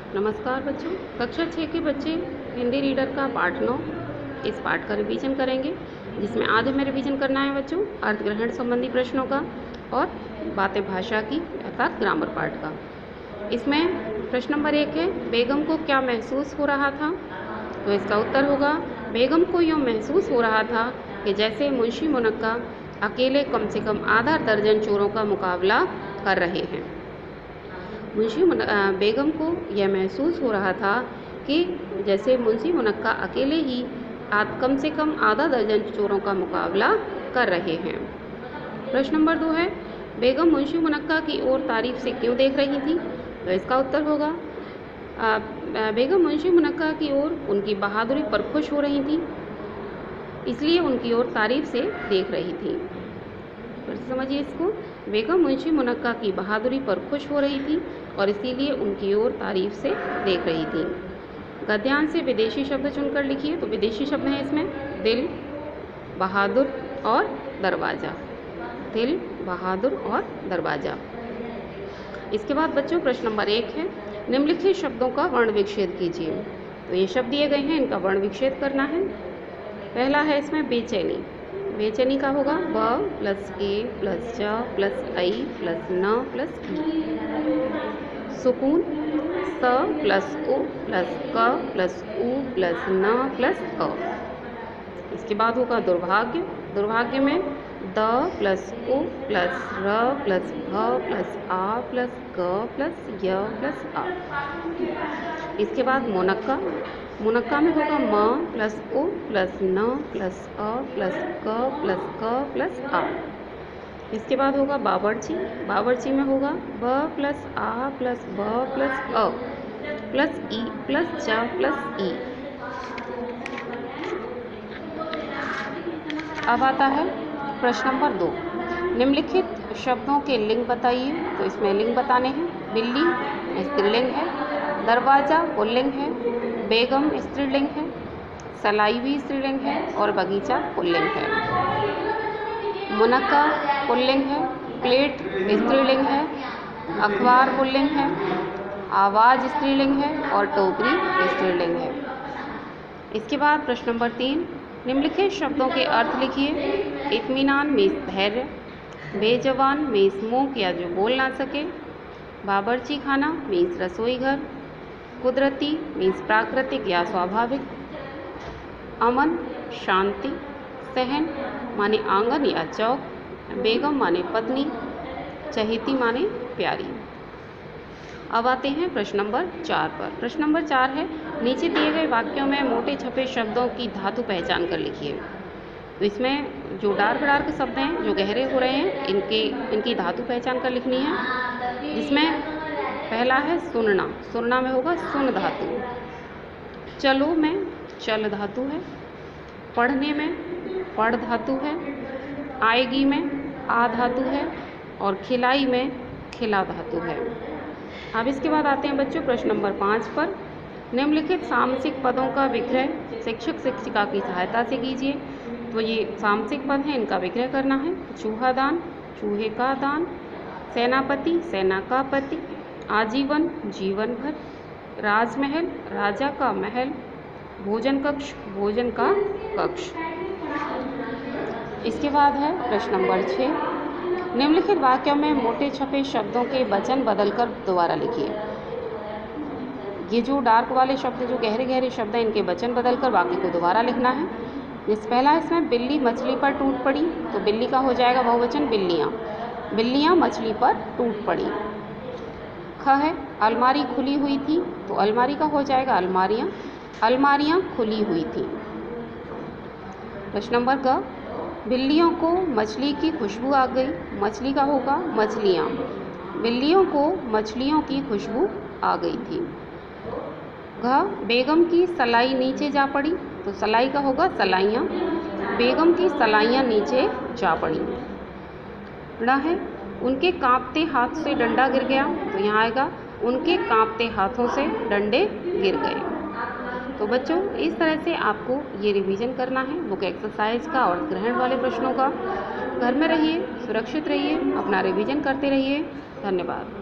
नमस्कार बच्चों, कक्षा 6 के बच्चे हिंदी रीडर का पाठ 9 इस पाठ का रिवीजन करेंगे, जिसमें आज हमें रिवीजन करना है बच्चों अर्थग्रहण संबंधी प्रश्नों का और बातें भाषा की अर्थात ग्रामर पार्ट का। इसमें प्रश्न नंबर 1 है, बेगम को क्या महसूस हो रहा था? तो इसका उत्तर होगा, बेगम को यूँ महसूस हो रहा था कि जैसे मुंशी मुनक्का अकेले कम से कम आधा दर्जन चोरों का मुकाबला कर रहे हैं। बेगम को यह महसूस हो रहा था कि जैसे मुंशी मुनक्का अकेले ही कम से कम आधा दर्जन चोरों का मुकाबला कर रहे हैं। प्रश्न नंबर 2 है, बेगम मुंशी मुनक्का की ओर तारीफ से क्यों देख रही थी? तो इसका उत्तर होगा, बेगम मुंशी मुनक्का की ओर उनकी बहादुरी पर खुश हो रही थी, इसलिए उनकी ओर तारीफ से देख रही थी। फिर समझिए इसको, बेगम मुंशी मुनक्का की बहादुरी पर खुश हो रही थी और इसीलिए उनकी ओर तारीफ से देख रही थी। गद्यांश से विदेशी शब्द चुनकर लिखिए। तो विदेशी शब्द हैं इसमें दिल, बहादुर और दरवाज़ा। दिल, बहादुर और दरवाज़ा। इसके बाद बच्चों प्रश्न नंबर 1 है, निम्नलिखित शब्दों का वर्ण विच्छेद कीजिए। तो ये शब्द दिए गए हैं, इनका वर्ण विच्छेद करना है। पहला है इसमें बेचैनी। बेचैनी का होगा ब प्लस ए प्लस ज प्लस आई प्लस न प्लस ई। सुकून स प्लस उ प्लस क प्लस उ प्लस न प्लस अ। इसके बाद होगा दुर्भाग्य। दुर्भाग्य में द प्लस उ प्लस र प्लस भ प्लस आ प्लस क प्लस य प्लस आ। इसके बाद मुनक्का। मुनक्का में होगा म प्लस उ प्लस न प्लस अ प्लस क प्लस क प्लस आ। इसके बाद होगा बावर्ची। बावर्ची में होगा ब प्लस आ प्लस ब प्लस अ प्लस ई प्लस च प्लस ई। अब आता है प्रश्न नंबर 2, निम्नलिखित शब्दों के लिंग बताइए। तो इसमें लिंग बताने हैं। बिल्ली स्त्रीलिंग है, दरवाज़ा पुल्लिंग है, बेगम स्त्रीलिंग है, सलाई भी स्त्रीलिंग है और बगीचा पुल्लिंग है। मुनक्का पुल्लिंग है, प्लेट स्त्रीलिंग है, अखबार पुल्लिंग है, आवाज़ स्त्रीलिंग है और टोकरी स्त्रीलिंग है। इसके बाद प्रश्न नंबर 3, निम्नलिखित शब्दों के अर्थ लिखिए। इत्मीनान मीन्स धैर्य, बेजवान मीन्स मूक या जो बोल ना सके, बावर्ची खाना मीन्स रसोई घर, कुदरती मीन्स प्राकृतिक या स्वाभाविक, अमन शांति, सहन माने आंगन या चौक, बेगम माने पत्नी, चहेती माने प्यारी। अब आते हैं प्रश्न नंबर 4 पर। प्रश्न नंबर 4 है, नीचे दिए गए वाक्यों में मोटे छपे शब्दों की धातु पहचान कर लिखिए। तो इसमें जो डार्क शब्द हैं, जो गहरे हो रहे हैं, इनकी धातु पहचान कर लिखनी है। जिसमें पहला है सुनना। सुनना में होगा सुन धातु। चलो में चल धातु है, पढ़ने में पढ़ धातु है, आएगी में आ धातु है और खिलाई में खिला धातु है। अब इसके बाद आते हैं बच्चों प्रश्न नंबर 5 पर। निम्नलिखित सामसिक पदों का विग्रह शिक्षक शिक्षिका की सहायता से कीजिए। तो ये सामसिक पद हैं, इनका विग्रह करना है। चूहा दान, चूहे का दान, सेनापति, सेना का पति, आजीवन, जीवन भर, राजमहल, राजा का महल, भोजन कक्ष, भोजन का कक्ष। इसके बाद है प्रश्न नंबर 6, निम्नलिखित वाक्यों में मोटे छपे शब्दों के वचन बदलकर दोबारा लिखिए। ये जो डार्क वाले शब्द, जो गहरे शब्द हैं, इनके वचन बदलकर वाक्य को दोबारा लिखना है। जिस पहला है इसमें बिल्ली मछली पर टूट पड़ी। तो बिल्ली का हो जाएगा बहुवचन बिल्लियाँ। बिल्लियाँ मछली पर टूट पड़ी। ख है अलमारी खुली हुई थी। तो अलमारी का हो जाएगा अलमारियाँ। अलमारियाँ खुली हुई थी। प्रश्न नंबर ग, बिल्लियों को मछली की खुशबू आ गई। मछली का होगा मछलियाँ। बिल्लियों को मछलियों की खुशबू आ गई थी। घ, बेगम की सलाई नीचे जा पड़ी। तो सलाई का होगा सलाइयाँ। बेगम की सलाइयाँ नीचे जा पड़ी। ण है उनके कांपते हाथ से डंडा गिर गया। तो यहाँ आएगा उनके कांपते हाथों से डंडे गिर गए। तो बच्चों इस तरह से आपको ये रिवीजन करना है बुक एक्सरसाइज का और ग्रहण वाले प्रश्नों का। घर में रहिए, सुरक्षित रहिए, अपना रिवीजन करते रहिए। धन्यवाद।